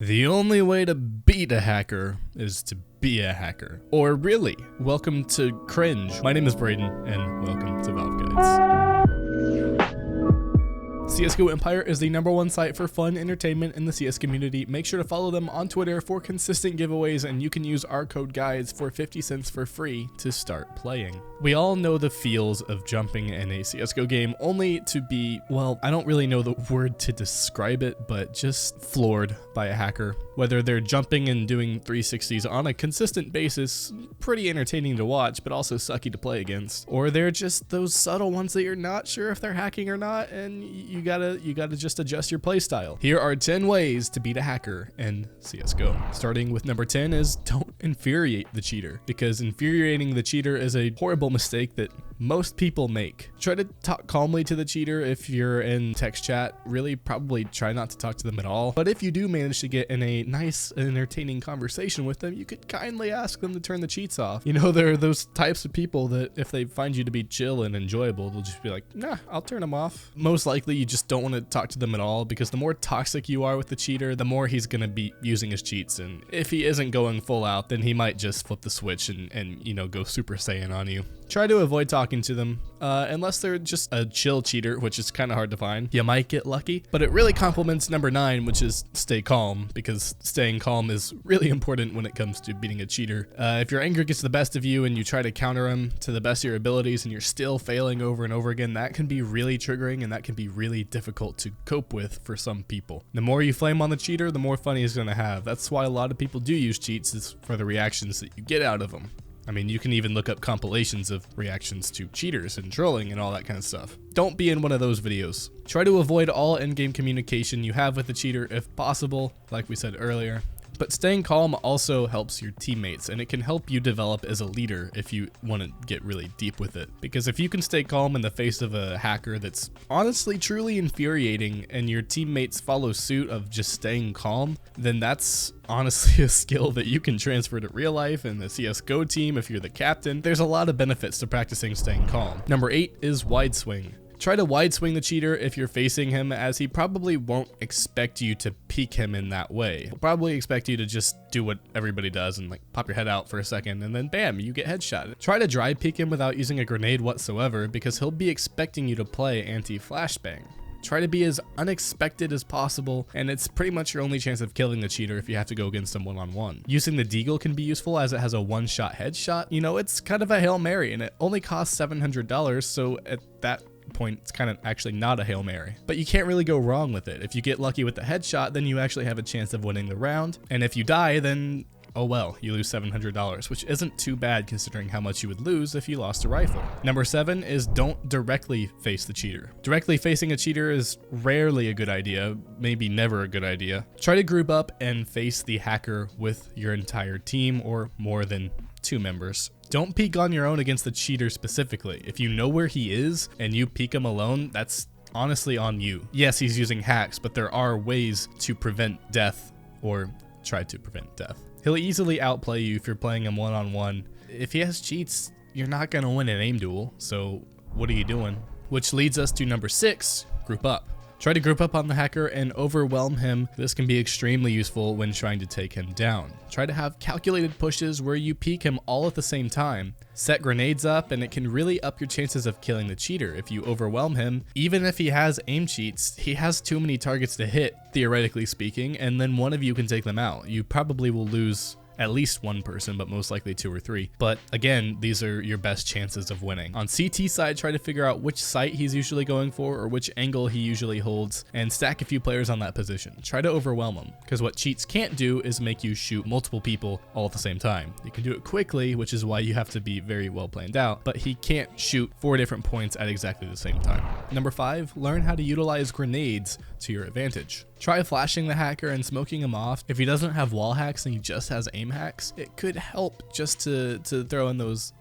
The only way to beat a hacker is to be a hacker. Or really, welcome to Cringe. My name is Braden, and welcome to Valve Guides. CSGO Empire is the #1 site for fun entertainment in the CS community. Make sure to follow them on Twitter for consistent giveaways, and you can use our code GUIDES for 50 cents for free to start playing. We all know the feels of jumping in a CSGO game, only to be, well, I don't really know the word to describe it, but just floored by a hacker. Whether they're jumping and doing 360s on a consistent basis, pretty entertaining to watch, but also sucky to play against. Or they're just those subtle ones that you're not sure if they're hacking or not, and you gotta just adjust your playstyle. Here are 10 ways to beat a hacker in CSGO. Starting with number 10 is don't infuriate the cheater, because infuriating the cheater is a horrible mistake that most people make. Try to talk calmly to the cheater if you're in text chat. Really, probably try not to talk to them at all. But if you do manage to get in a nice and entertaining conversation with them, you could kindly ask them to turn the cheats off. You know, there are those types of people that if they find you to be chill and enjoyable, they'll just be like, nah, I'll turn them off. Most likely, you just don't want to talk to them at all, because the more toxic you are with the cheater, the more he's going to be using his cheats. And if he isn't going full out, then he might just flip the switch and you know, go Super Saiyan on you. Try to avoid talking to them, unless they're just a chill cheater, which is kind of hard to find. You might get lucky, but it really complements number 9, which is stay calm, because staying calm is really important when it comes to beating a cheater. If your anger gets the best of you and you try to counter him to the best of your abilities and you're still failing over and over again, that can be really triggering, and that can be really difficult to cope with for some people. The more you flame on the cheater, the more fun he's going to have. That's why a lot of people do use cheats, is for the reactions that you get out of them. I mean, you can even look up compilations of reactions to cheaters and trolling and all that kind of stuff. Don't be in one of those videos. Try to avoid all in-game communication you have with the cheater if possible, like we said earlier. But staying calm also helps your teammates, and it can help you develop as a leader if you want to get really deep with it. Because if you can stay calm in the face of a hacker that's honestly truly infuriating, and your teammates follow suit of just staying calm, then that's honestly a skill that you can transfer to real life and the CSGO team if you're the captain. There's a lot of benefits to practicing staying calm. Number 8 is wide swing. Try to wide swing the cheater if you're facing him, as he probably won't expect you to peek him in that way. He'll probably expect you to just do what everybody does and like pop your head out for a second, and then bam, you get headshotted. Try to dry peek him without using a grenade whatsoever, because he'll be expecting you to play anti-flashbang. Try to be as unexpected as possible, and it's pretty much your only chance of killing the cheater if you have to go against him one-on-one. Using the deagle can be useful, as it has a one-shot headshot. You know, it's kind of a Hail Mary, and it only costs $700, so at that point it's kind of actually not a Hail Mary, but you can't really go wrong with it. If you get lucky with the headshot, then you actually have a chance of winning the round, and if you die, then oh well, you lose $700, which isn't too bad considering how much you would lose if you lost a rifle. Number 7 is don't directly face the cheater. Directly facing a cheater is rarely a good idea, maybe never a good idea. Try to group up and face the hacker with your entire team, or more than 2 members. Don't peek on your own against the cheater specifically. If you know where he is and you peek him alone, that's honestly on you. Yes, he's using hacks, but there are ways to prevent death, or try to prevent death. He'll easily outplay you if you're playing him one-on-one. If he has cheats, you're not going to win an aim duel, so what are you doing? Which leads us to number 6, group up. Try to group up on the hacker and overwhelm him. This can be extremely useful when trying to take him down. Try to have calculated pushes where you peek him all at the same time. Set grenades up, and it can really up your chances of killing the cheater if you overwhelm him. Even if he has aim cheats, he has too many targets to hit, theoretically speaking, and then one of you can take them out. You probably will lose at least one person, but most likely 2 or 3. But again, these are your best chances of winning. On CT side, try to figure out which site he's usually going for, or which angle he usually holds, and stack a few players on that position. Try to overwhelm him, because what cheats can't do is make you shoot multiple people all at the same time. You can do it quickly, which is why you have to be very well planned out, but he can't shoot 4 different points at exactly the same time. Number 5, learn how to utilize grenades to your advantage. Try flashing the hacker and smoking him off. If he doesn't have wall hacks and he just has aim hacks, it could help just to throw in those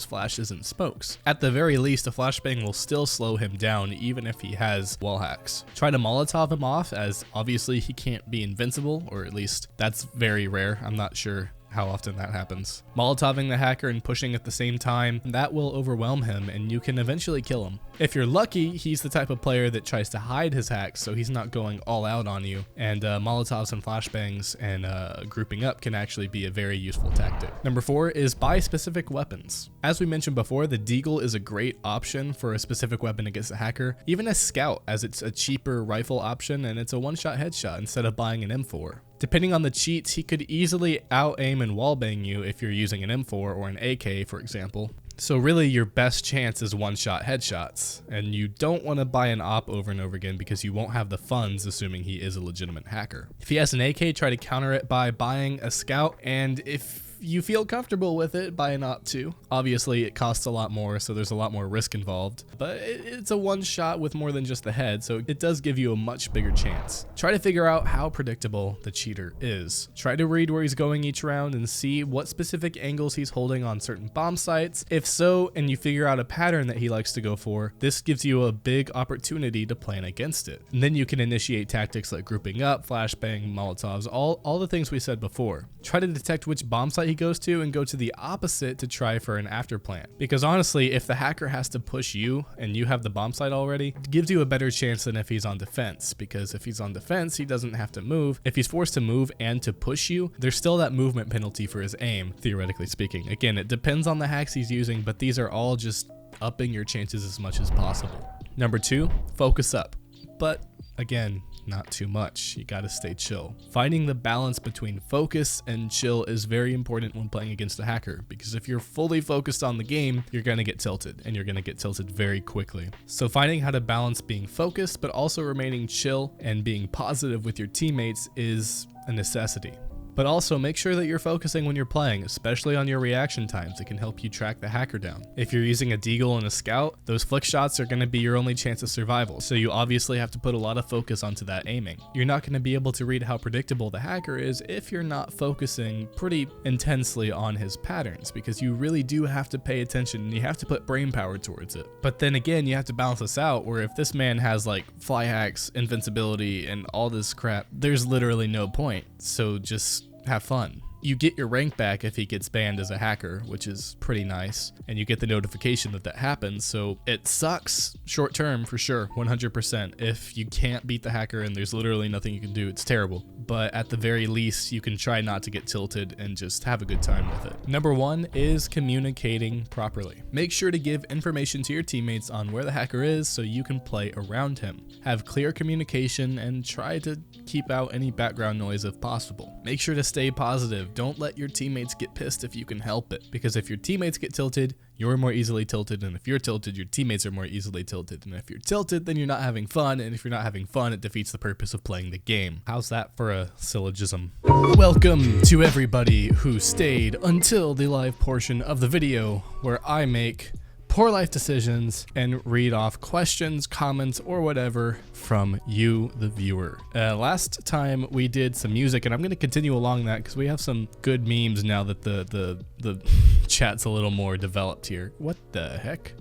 flashes and smokes. At the very least, a flashbang will still slow him down even if he has wall hacks. Try to Molotov him off, as obviously he can't be invincible, or at least that's very rare. I'm not sure how often that happens. Molotoving the hacker and pushing at the same time, that will overwhelm him and you can eventually kill him. If you're lucky, he's the type of player that tries to hide his hacks so he's not going all out on you, and Molotovs and flashbangs and grouping up can actually be a very useful tactic. Number 4 is buy specific weapons. As we mentioned before, the Deagle is a great option for a specific weapon against a hacker, even a Scout, as it's a cheaper rifle option and it's a one-shot headshot instead of buying an M4. Depending on the cheats, he could easily out-aim and wallbang you if you're using an M4 or an AK, for example. So really your best chance is one-shot headshots, and you don't want to buy an op over and over again because you won't have the funds, assuming he is a legitimate hacker. If he has an AK, try to counter it by buying a Scout, and if you feel comfortable with it, buy an op too. Obviously it costs a lot more, so there's a lot more risk involved, but it's a one shot with more than just the head, so it does give you a much bigger chance. Try to figure out how predictable the cheater is. Try to read where he's going each round and see what specific angles he's holding on certain bomb sites. If so, and you figure out a pattern that he likes to go for, this gives you a big opportunity to plan against it. And then you can initiate tactics like grouping up, flashbang, Molotovs, all the things we said before. Try to detect which bomb site he goes to and go to the opposite to try for an after plan. Because honestly, if the hacker has to push you and you have the bomb site already, it gives you a better chance than if he's on defense. Because if he's on defense, he doesn't have to move. If he's forced to move and to push you, there's still that movement penalty for his aim, theoretically speaking. Again, it depends on the hacks he's using, but these are all just upping your chances as much as possible. Number 2, focus up. But again, not too much. You gotta stay chill. Finding the balance between focus and chill is very important when playing against a hacker, because if you're fully focused on the game, you're gonna get tilted, and you're gonna get tilted very quickly. So finding how to balance being focused but also remaining chill and being positive with your teammates is a necessity. But also make sure that you're focusing when you're playing, especially on your reaction times. It can help you track the hacker down. If you're using a Deagle and a Scout, those flick shots are going to be your only chance of survival, so you obviously have to put a lot of focus onto that aiming. You're not going to be able to read how predictable the hacker is if you're not focusing pretty intensely on his patterns, because you really do have to pay attention and you have to put brain power towards it. But then again, you have to balance this out, where if this man has like fly hacks, invincibility, and all this crap, there's literally no point. So just have fun. You get your rank back if he gets banned as a hacker, which is pretty nice, and you get the notification that that happens, so it sucks short term for sure, 100%. If you can't beat the hacker and there's literally nothing you can do, it's terrible. But at the very least, you can try not to get tilted and just have a good time with it. Number 1 is communicating properly. Make sure to give information to your teammates on where the hacker is so you can play around him. Have clear communication and try to keep out any background noise if possible. Make sure to stay positive. Don't let your teammates get pissed if you can help it, because if your teammates get tilted, you're more easily tilted, and if you're tilted, your teammates are more easily tilted, and if you're tilted, then you're not having fun, and if you're not having fun, it defeats the purpose of playing the game. How's that for a syllogism? Welcome to everybody who stayed until the live portion of the video, where I make poor life decisions and read off questions, comments, or whatever from you, the viewer. Last time we did some music, and I'm going to continue along that because we have some good memes now that the chat's a little more developed here. What the heck?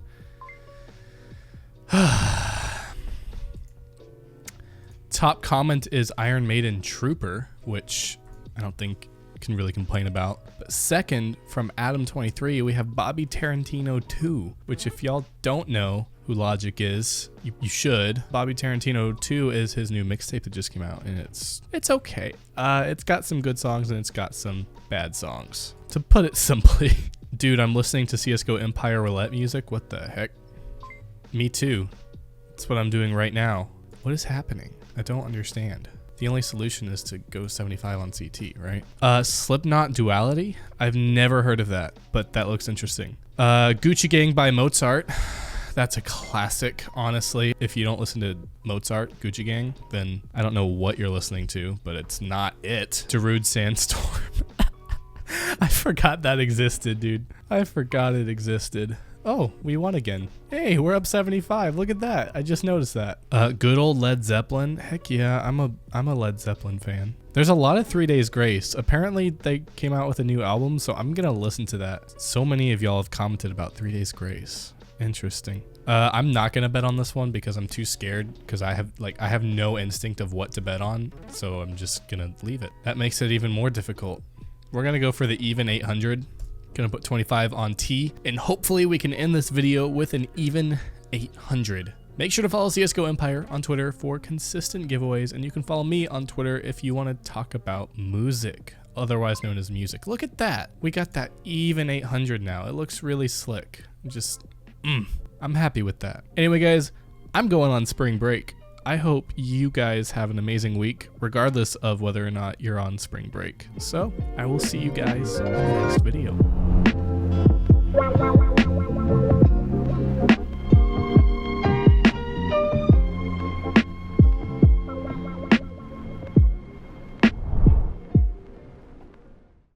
Top comment is Iron Maiden Trooper, which I don't think can really complain about. But second, from Adam23, we have Bobby Tarantino 2, which if y'all don't know who Logic is, you should. Bobby Tarantino 2 is his new mixtape that just came out, and it's okay. It's got some good songs and it's got some bad songs, to put it simply. Dude, I'm listening to CSGO Empire Roulette music. What the heck? Me too. That's what I'm doing right now. What is happening? I don't understand. The only solution is to go 75 on CT, right? Slipknot Duality? I've never heard of that, but that looks interesting. Gucci Gang by Mozart. That's a classic, honestly. If you don't listen to Mozart, Gucci Gang, then I don't know what you're listening to, but it's not it. Darude Sandstorm. I forgot that existed, dude. I forgot it existed. Oh, we won again. Hey, we're up 75. Look at that. I just noticed that. Good old Led Zeppelin. Heck yeah, I'm a Led Zeppelin fan. There's a lot of 3 Days Grace. Apparently they came out with a new album, so I'm gonna listen to that. So many of y'all have commented about 3 Days Grace. Interesting. I'm not gonna bet on this one because I'm too scared, because I have no instinct of what to bet on, so I'm just gonna leave it. That makes it even more difficult. We're gonna go for the even 800. Gonna put 25 on T, and hopefully we can end this video with an even 800. Make sure to follow CSGO Empire on Twitter for consistent giveaways, and you can follow me on Twitter if you want to talk about music, otherwise known as music. Look at that. We got that even 800 now. It looks really slick. Just, I'm happy with that. Anyway, guys, I'm going on spring break. I hope you guys have an amazing week, regardless of whether or not you're on spring break. So I will see you guys in the next video.